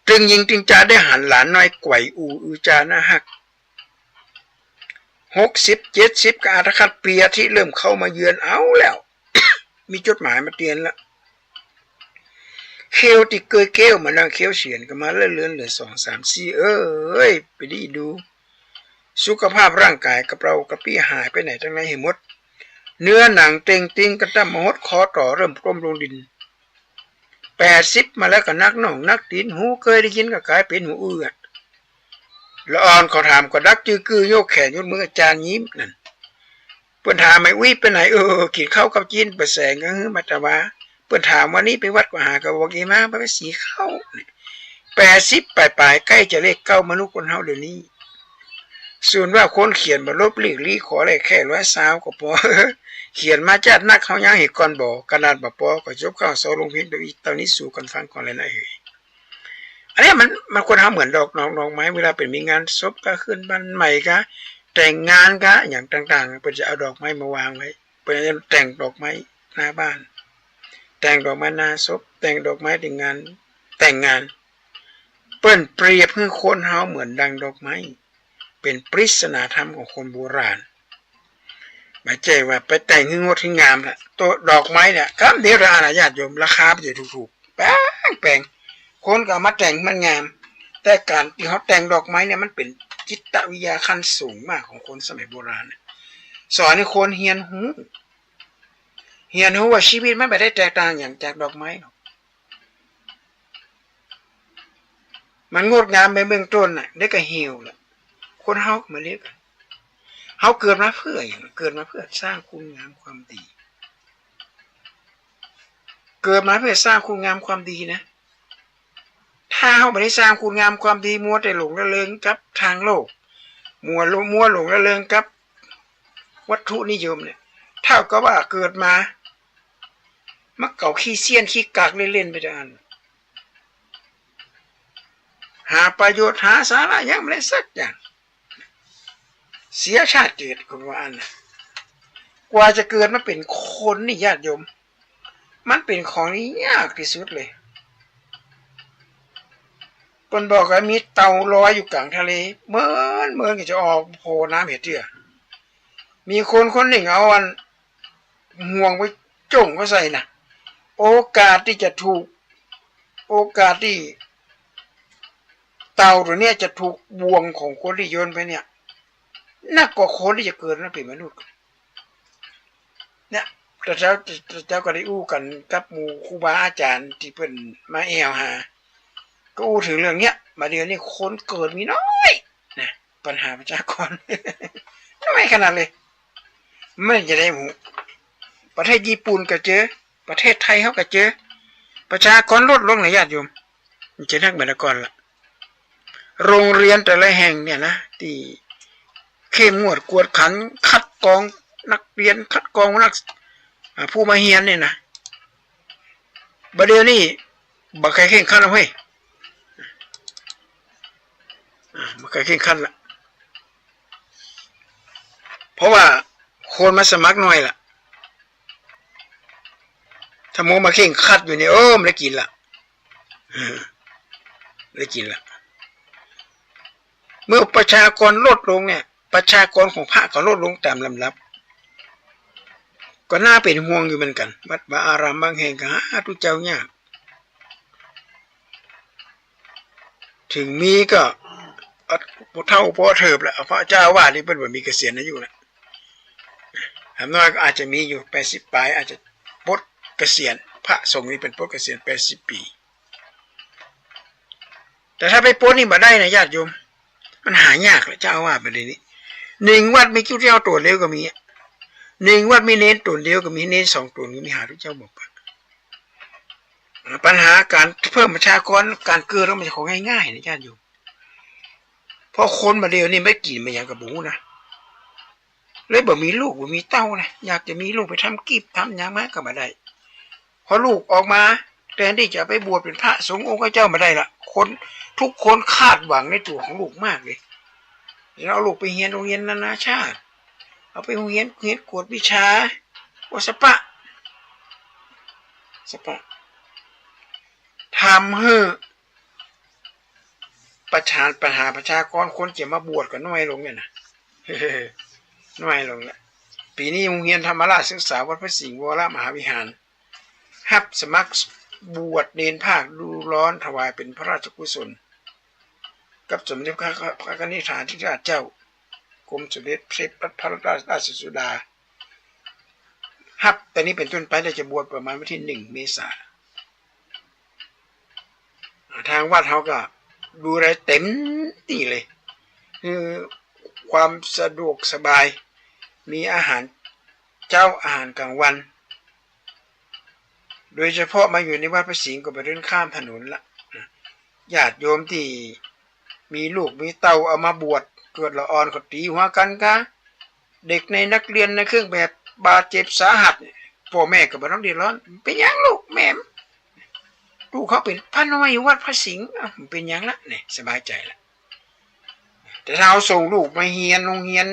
ตึงยิงตึงจ่าได้หันหลานน้อยไกวอูจานะฮัก60-70ก็อาทคัดเปียที่เริ่มเข้ามาเยือนเอาแล้ว มีจดหมายมาเตือนละเขียวติเกยเกี้ยวมานั่งเขียวเฉียนก็มาเลื่อนเหลือ2-3-4ไปดีดูสุขภาพร่างกายกระเปร่ากระปี้หายไปไหนทั้งไหนให้หมดเนื้อหนังเต็งติ้งกระตั้มมหดคอต่อเริ่มกลมลงดิน80มาแล้วก็นักน่องนักตีนหูเคยได้ยินก็กลายเป็นหูอื้อละอ่อนเขาถามก็ดักจื้อกือโยกแขนยกมืออาจารย์ยิ้มนั่นเปิ้นถามไม่วิไปไหนกินข้าวกับจีนไปแสงก็มาตะวาเปิ้นถามวันนี้ไปวัดก็หาก็บอกอีมาไปสีเข้า80ปลายใกล้จะเลข9มนุษย์คนเฮาเดี๋ยวนี้ส่วนว่าคนเขียนบ่ลบหลีกลี่ขอได้แค่120ก็พอเขียนมาจัดนักเฮายังเห็นก่อนบ่ขนาดบ่พอก็จบข้าวเสาลงเพียงตอนนี้สู่กันฟังก่อนเลยนะเฮ้ยอันนี้มันคนเฮาเหมือนดอกไม้เวลาเป็นมีงานศพก็ขึ้นบ้านใหม่ก็แต่งงานก็อย่างต่างๆเพิ่นจะเอาดอกไม้มาวางไว้เพิ่นจะแต่งดอกไม้หน้าบ้านแต่งดอกไม้หน้าศพแต่งดอกไม้ในงานแต่งงานเปิ้นเปรียบคือคนเฮาเหมือนดังดอกไม้เป็นปริศนาธรรมของคนโบราณหมายใจว่าไปแต่งให้งดให้งามล่ะตัวดอกไม้เนี่ยครับเดี๋ยวราญาติโยมราคามันจะถูกๆแพงคนก็มาแต่งมันงามแต่การที่เขาแต่งดอกไม้เนี่ยมันเป็นจิตวิทยาขั้นสูงมากของคนสมัยโบราณสอนให้คนเฮียนหูว่าชีวิตมันไม่ได้แตกต่างอย่างจากดอกไม้หรอกมันงดงามไปเบื้องต้นน่ะได้ก็เหี่ยวแหละคนเฮามาเรียกกันเฮาเกิดมาเพื่ออย่างเกิดมาเพื่อสร้างคุณงามความดีเกิดมาเพื่อสร้างคุณงามความดีนะถ้าเฮาไม่ได้สร้างคุณงามความดีมัวแต่หลงระเริงกับทางโลกมัวหลงระเริงกับวัตถุนิยมเนี่ยเท่ากับว่าเกิดมามักเก่าขี้เสี้ยนขี้กากเล่นๆไปจาน หาประโยชน์หาสาระยังไม่ได้สักอย่างเสียชาติเกิดคนว่าอันนะกว่าจะเกิดมาเป็นคนนี่ญาติโยมมันเป็นของที่ยากที่สุดเลยคนบอกว่ามีเต่าลอยอยู่กลางทะเลเหมือนจะออกโผล่น้ำเห็ดเจือมีคนหนึ่งเอาอันห่วงไปจุ่มก็ใส่นะโอกาสที่จะถูกโอกาสที่เต่าตัวเนี้ยจะถูกบ่วงของคนที่โยนไปเนี่ยน่ากว่าคนที่จะเกิดมาเป็นมนุษย์เนี่ยแต่เจ้าก็ได้อู้กันกับหมู่ครูบาอาจารย์ที่เพิ่นมาแอวหาก็อู้ถึงเรื่องเนี้ยมาเดี๋ยวนี้คนเกิดมีน้อยนะปัญหาประชากร น้อยขนาดเลยไม่จะได้หมู่ประเทศญี่ปุ่นก็เจอประเทศไทยเขาก็เจอประชากรลดลงนะญาติโยมมันจะนักบรรณากรละโรงเรียนแต่ละแห่งเนี่ยนะที่เข้มงวดกวดขันคัดกรองนักเรียนคัดกรองนักผู้มาเรียนเนี่ยนะบัดเดี๋ยวนี้บักใครเข่งขันแล้วเฮ้ยบักใครเข่งขันละเพราะว่าคนมาสมัครน้อยล่ะถ้าโมมาเข่งคัดอยู่เนี่ยไม่ได้กินละไม่ได้กินละเมื่อประชากรลดลงเนี่ยประชากรของพระก็ลดลงตามลำดับก็น่าเป็นห่วงอยู่เหมือนกันวัดวาอารามบางแห่งก็หาทุเจ้ายากถึงมีก็เท่าพ่อเถิบแหละพระเจ้าว่านี่เป็นแบบมีเกษียณอายุแล้วน้อยก็อาจจะมีอยู่80ปลายอาจจะปลดเกษียณพระสงฆ์นี่เป็นปลดเกษียณ80 ปีแต่ถ้าไปปลดนี่มาได้นะญาติโยมมันหายากเลยเจ้าว่าไปเลยนี่1 วัดมีคิ้วเจ้าตัวเดียวก็มี1 วัดมีเน้นตัวเดียวก็มีเน้น2 ตัวก็มีหาทุกเจ้าบอกปัญหาการเพิ่มประชากรการเกิดแล้วมันจะของง่ายๆนะญาติโยมเพราะคนมาเดียวนี่ไม่กินไม่อยากกระบูนะเลยบ่มีลูกบ่มีเต้านะอยากจะมีลูกไปทำกิจทำอย่างมากก็มาได้พอลูกออกมาแทนที่จะไปบวชเป็นพระสงฆ์องค์เจ้ามาได้ละคนทุกคนคาดหวังในตัวของลูกมากเลยเอาลูกไปเรียนโรงเรียนนานาชาติเอาไปโรงเรียนกวดวิชาว่าสปะทำให้ปัญหาประชากรคนจะมาบวชกันน้อยลงเนี่ยนะน้อยลงแล้วปีนี้โรงเรียนธรรมราชศึกษาวัดพระสิงห์วรมหาวิหารรับสมัครบวชเนนภาคดูร้อนถวายเป็นพระราชกุศลกับสมเด็จพระนิธิฐานธิราชเจ้ากรมสมเด็จพระราชสุดาแต่นี้เป็นต้นไปเราจะบวชประมาณวันที่1 เมษายนทางวัดเขาก็ดูแลเต็มที่เลยคือความสะดวกสบายมีอาหารอาหารกลางวันโดยเฉพาะมาอยู่ในวัดพระสิงห์ก็ไปเดินข้ามถนนละญาติโยมที่มีลูกมีเต้าเอามาบวชเกิดละอ่อนก็ตีหัวกันกะเด็กในนักเรียนในเครื่องแบบบาดเจ็บสาหัสพ่อแม่ก็บ่ต้องเดือดร้อนเป็นยังลูกแม่ลูกเขาเป็นพระน้อยอยู่วัดพระสิงห์เป็นยังละเนี่ยสบายใจละแต่ถ้าเราส่งลูกมาเรียนโรงเรียน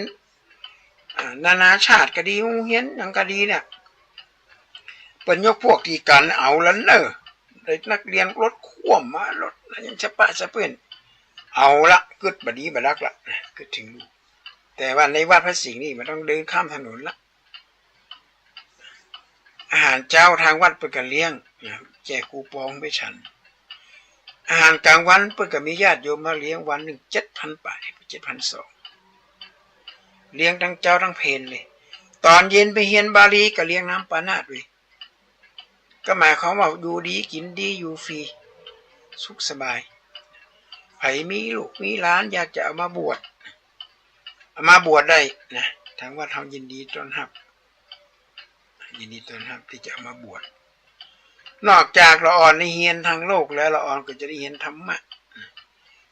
นานาชาติก็ดีโรงเรียนอย่างก็ดีเนี่ยเป็นยกพวกที่กันเอาแล้วเนอะเด็กนักเรียนรถข่วมมารถอะไรยังจะเปื้อนเอาละกึดบดีบดักละกึดถึงลูกแต่ว่าในวัดพระสิงห์นี่มันต้องเดินข้ามถนนละอาหารเจ้าทางวัดเปิดกันเลี้ยงแจกคูปองไปฉันอาหารกลางวันเปิดกับมีญาติโยมมาเลี้ยงวันหนึ่ง7,000 บาท7,200เลี้ยงทั้งเจ้าทั้งเพลเลยตอนเย็นไปเฮียนบาลีก็เลี้ยงน้ำปานาด้วยก็หมายความว่าอยู่ดีกินดีอยู่ฟรีสุขสบายใครมีลูกมีหลานอยากจะเอามาบวชได้นะทางวัดทำยินดีต้อนรับที่จะเอามาบวชนอกจากละอ่อนในเฮียนทางโลกแล้วละอ่อนก็จะได้เฮียนธรรมะ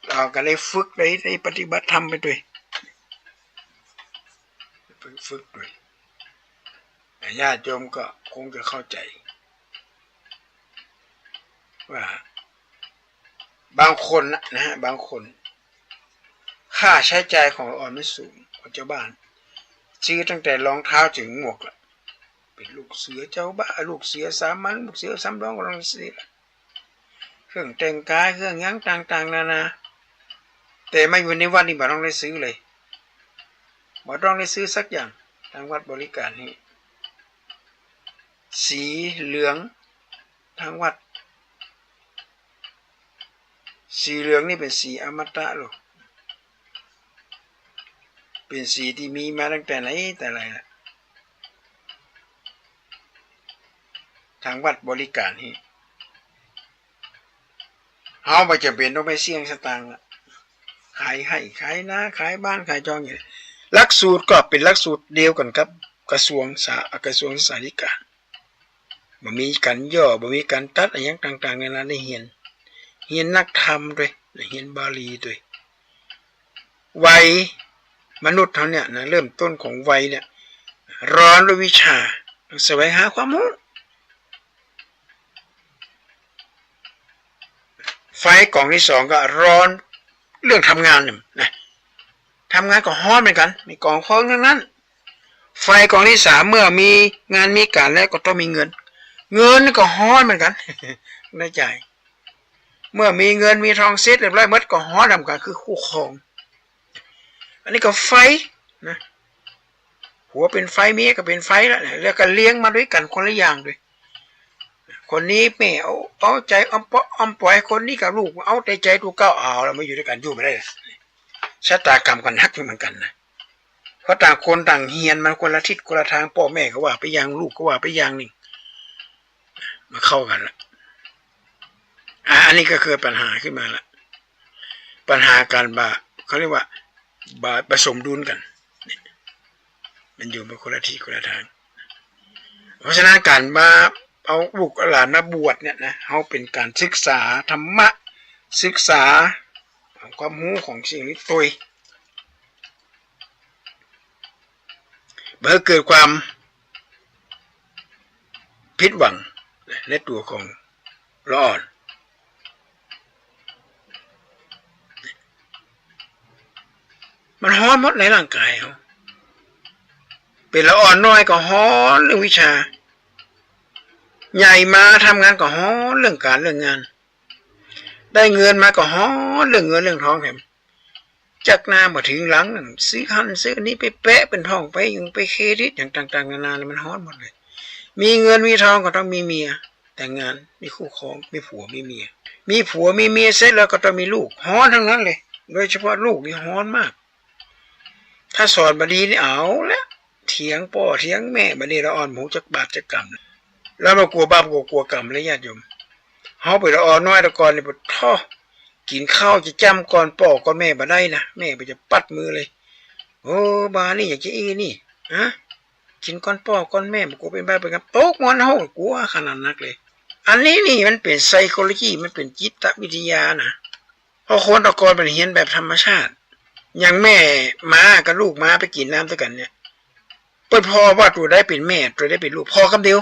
เราก็เลยฝึกได้ปฏิบัติธรรมไปด้วยฝึกด้วยญาติโยมก็คงจะเข้าใจว่า บางคนนะฮะบางคนค่าใช้จ่ายของละอ่อนไม่สูงกว่าเจ้าบ้านซื้อตั้งแต่รองเท้าถึงหมวกละเป็นลูกเสือเจ้าบ้านลูกเสือสามัญลูกเสือสำรองก็ต้องซื้อเครื่องแต่งกายเครื่องยั้งต่างๆนานาแต่ไม่อยู่ในวัดนี่บ่ต้องได้ซื้อเลยบ่ต้องได้ซื้อสักอย่างทางวัดบริการนี่สีเหลืองทางวัดสีเหลืองนี่เป็นสีอมตะหรอเป็นสีที่มีมาตั้งแต่ไหนแต่ไรล่ะทางวัดบริการนี่เฮาไม่จำเป็นต้องไปเสี่ยงสตางค์ขายให้ขายนาขายบ้านขายจองอย่างนี้หลักสูตรก็เป็นหลักสูตรเดียวกันครับกระทรวงศึกษาธิการบ่มีการย่อบ่มีการตัดอะไรอย่างต่างๆในนั้นได้เรียนนักธรรมด้วยเรียนบาลีด้วยวัยมนุษย์เขาเนี่ยนะเริ่มต้นของวัยเนี่ยร้อนด้วยวิชาแสวงหาความรู้ไฟกล่องที่สองก็ร้อนเรื่องทำงานเนี่ยนะทำงานก็ฮ้อนเหมือนกันมีกล่องเพลิงทั้งนั้นไฟกล่องที่สามเมื่อมีงานมีการแล้วก็ต้องมีเงินก็ฮ้อนเหมือนกันได้ใจเมื่อมีเงินมีทองเซ็ตเรียบร้อยหมดก็ฮ้อนทำกันคือคู่ครองอันนี้ก็ไฟนะหัวเป็นไฟเมียก็เป็นไฟแล้วก็เลี้ยงมาด้วยกันคนละอย่างด้วยคนนี้แม่เอาใจอ้อมปล่อยคนนี้กับลูกเอาแต่ใจตัวเก้าเอาแล้วมาอยู่ด้วยกันอยู่ไม่ได้ชะตากรรมกันฮักเหมือนกันนะเพราะต่างคนต่างเฮียนมันคนละทิศคนละทางพ่อแม่ก็ว่าไปอย่างลูกก็ว่าไปอย่างหนึ่งมาเข้ากันละอันนี้ก็คือปัญหาขึ้นมาละปัญหาการเขาเรียกว่าผสมดุลกันมันอยู่มาคนละทิศคนละทางเพราะฉะนั้นการเอาลูกหลานมาบวชเนี่ยนะเขาเป็นการศึกษาธรรมะศึกษาความรู้ของสิ่งนี้ตัวเมื่อเกิดความผิดหวังในตัวของละอ่อนมันฮ้อนหมดในร่างกายเขาเป็นละอ่อนน้อยก็ฮ้อนเรื่องวิชาใหญ่มาทำงานก็ฮ้อนเรื่องการเรื่องงานได้เงินมาก็ฮ้อนเรื่องเงินเรื่องทองแถมจากหน้ามาถึงหลังซื้อหันซื้อนี้ไปแปะเป็นทองไปยังไปเครดิตอย่างต่างๆนานาเลยมันฮ้อนหมดเลยมีเงินมีทองก็ต้องมีเมียแต่งงานมีคู่ครองมีผัวมีเมียมีผัวมีเมียเสร็จแล้วก็ต้องมีลูกฮ้อนทั้งนั้นเลยโดยเฉพาะลูกนี่ฮ้อนมากถ้าสอนบดีนี่เอาแล้วเถียงพ่อเถียงแม่บดีละอ่อนหมูจักบาปจักกรรมแล้วเรากลัวบาปกลัวกรรมเลยญาติโยมเขาไปละอ่อนน้อยตะกอนเลยปวดท้อกินข้าวจะจำก่อนพ่อก่อนแม่บ่ได้นะแม่ไปจะปัดมือเลยโอ้บานี่อยากจะนี่กินก่อนพ่อก่อนแม่กูเป็นบ้าไปครับโต๊ะมอนเฮากลัวขนาดนักเลยอันนี้นี่มันเป็นไซโคโลจีมันเป็นจิตวิทยานะเพราะคนตะกอนเป็นเฮียนแบบธรรมชาติอย่างแม่ม้ากับลูกม้าไปกินน้ำด้วยกันเนี่ยเปิดพอว่าตัวได้เป็นแม่ตัวได้เป็นลูกพอคำเดียว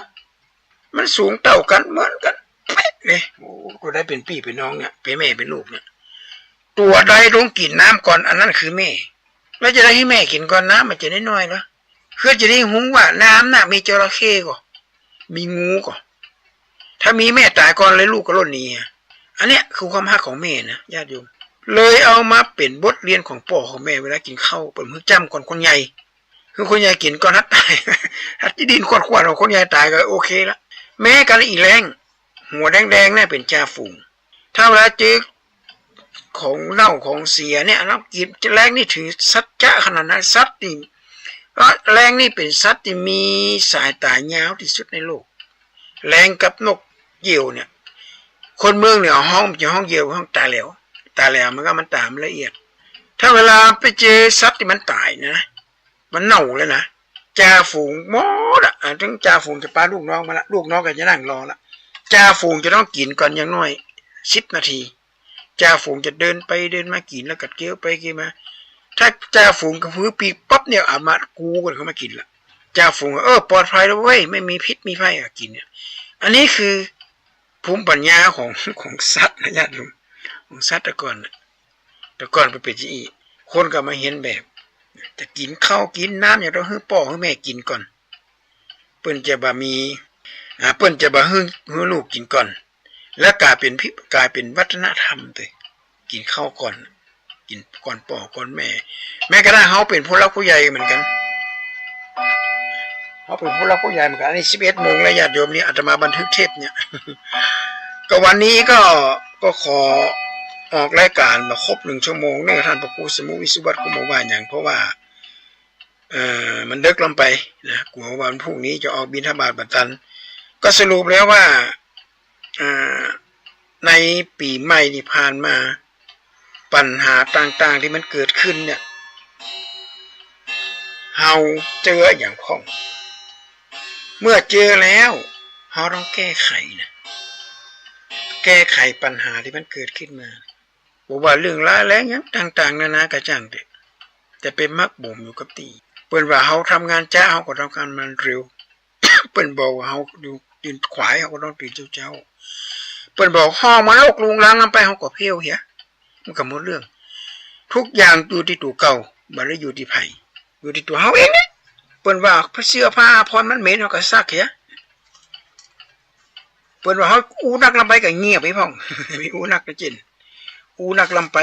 มันสูงเท่ากันเหมือนกันเลยโอ้ตัวได้เป็นพี่เป็นน้องเนี่ยเป็นแม่เป็นลูกเนี่ยตัวใดต้องกินน้ำก่อนอันนั้นคือแม่แล้วจะได้ให้แม่กินก่อนน้ำมันจะได้น้อยนะเพื่อจะได้หุงว่าน้ำน่ะมีจระเข้ก่อนมีงูก่อนถ้ามีแม่ตายก่อนเลยลูกก็ล้นหนีอันเนี้ยคือความฮักของแม่นะญาติโยมเลยเอามาเป็นบทเรียนของพ่อของแม่เวลากินข้าวเป็นมือจำก่อนคนใหญ่คือคนใหญ่กินก่อนฮัตตายฮัตที่ดินขวดของคนใหญ่ตายก็โอเคละแม่กันอีแรงหัวแดงๆนี่เป็นจ่าฝูงถ้าเวลาเจอของเน่าของเสียเนี่ยนักกินแรงนี่ถือสัจจะขนาดนั้นสัตว์นี่แรงนี่เป็นสัตว์ที่มีสายตายาวที่สุดในโลกแรงกับนกเหยี่ยวเนี่ยคนเมืองเนี่ยห้องจะห้องเหยี่ยวห้องตาแหลวมันก็มันตามละเอียดถ้าเวลาไปเจอสัตว์ที่มันตายนะมันเน่าเลยนะจ่าฝูงหมดถึงจ่าฝูงจะปาลูกน้องมาละลูกน้องก็จะนั่งรอละจ่าฝูงจะต้องกินก่อนอย่างน้อย10 นาทีจ่าฝูงจะเดินไปเดินมากินแล้วกัดเกี้ยวไปกินมาถ้าจ่าฝูงกระพือปีกปั๊บเนี่ยอามากูกันเขามากินละจ่าฝูงปลอดภัยแล้วเว้ยไม่มีพิษมีภัยกินเนี่ยอันนี้คือภูมิปัญญาของสัตว์นะญาติโยม ของสัตว์แต่ก่อนไปเป็นจีคนก็มาเห็นแบบจะกินข้าวกินน้ำอย่างเราให้พ่อให้แม่กินก่อนเปิ้นจะบ่มีเปิ้นจะบ่ให้ลูกกินก่อนแล้วกลายเป็นวัฒนธรรมเลยกินข้าวก่อนกินก่อนพ่อก่อนแม่ก็ได้เฮาเป็นผู้หลักผู้ใหญ่เหมือนกันเฮาเป็นผู้หลักผู้ใหญ่เหมือนกันอันนี้11 โมงแล้วญาติโยมนี่อาตมาบันทึกเทปเนี่ย ก็วันนี้ก็ขอออกรายการมาครบ1 ชั่วโมงเนี่ยท่านพระครูสมุวิสุวัตรก็บอกว่าอย่างเพราะว่ามันดึกลงไปนะกลัวว่าวันพรุ่งนี้จะออกบิณฑบาตบัดตันก็สรุปแล้วว่าในปีใหม่ที่ผ่านมาปัญหาต่างๆที่มันเกิดขึ้นเนี่ยเฮาเจออย่างพ้องเมื่อเจอแล้วเฮาต้องแก้ไขนะแก้ไขปัญหาที่มันเกิดขึ้นมาบอกว่าเรื่องร้ายแรงอย่างต่างๆนานากระจ่างเด็กแต่เป็นมักบ่มอยู่กับตีเปิ้นว่าเฮาทำงานจ้าเฮาก็ทำงานมันเร็ว เปิ้นบอกว่าเฮายืนขวายเฮาก็ต้องตื่นเจ้าเปิ้นบอกห้องมาโลกลุงล้างน้ำไปเฮาก็เพี้ยวเหี้ยมันก็หมดเรื่องทุกอย่างอยู่ที่ตัวเก่าบ่ได้อยู่ที่ไผอยู่ที่ตัวเฮาเองนี่เปิ้นว่าเสื้อผ้าพรมันเหม็นเฮาก็ซักเหี้ยเปิ้นว่าเฮาอูนักลำไปก็เงียบไปพ่อง มีอูนักก็จินอูนักลำไป